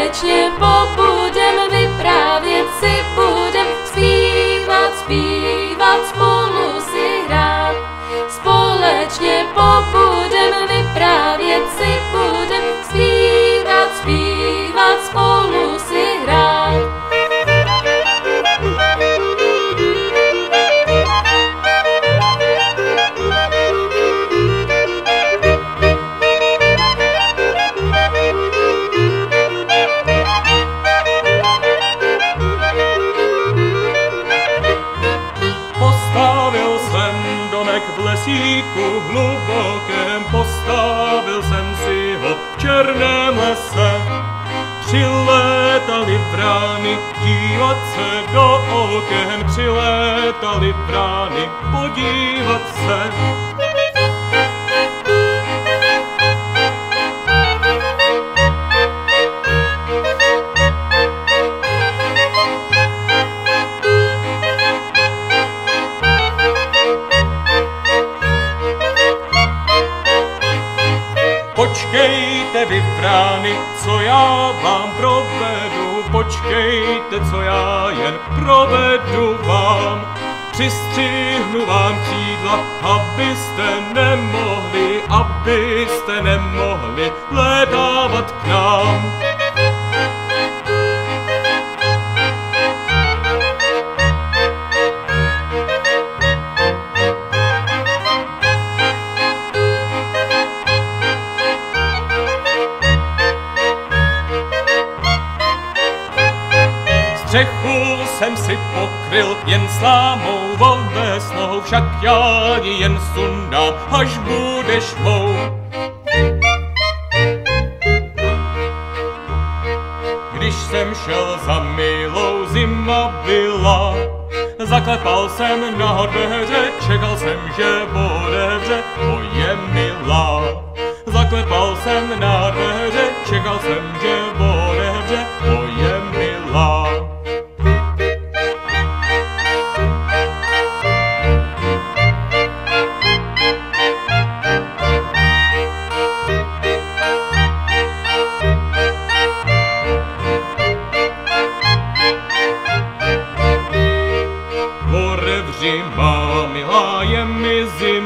Společně pobudem, vyprávět si budem, zpívat, zpívat, spolu si hrát. Společně pobudem, vyprávět si budem, zpívat, zpívat, spolu si hrát. Postavil jsem domek v lesíku hlubokém, postavil jsem si ho v černém lese. Přilétaly vrány dívat se do oken, přilétaly vrány podívat se. Počkejte vy vrány, co já vám provedu, počkejte, co já jen provedu vám. Přistřihnu vám křídla, abyste nemohli létávat k nám. Střechu jsem si pokryl jen slámou ovesnou, však já ji jen sundám, až budeš mou. Když jsem šel za milou, zima byla, zaklepal jsem na dveře, čekal jsem, že otevře moje milá. Zaklepal jsem na dveře, čekal jsem, že otevře moje milá. Otevři, má milá, je mi zima.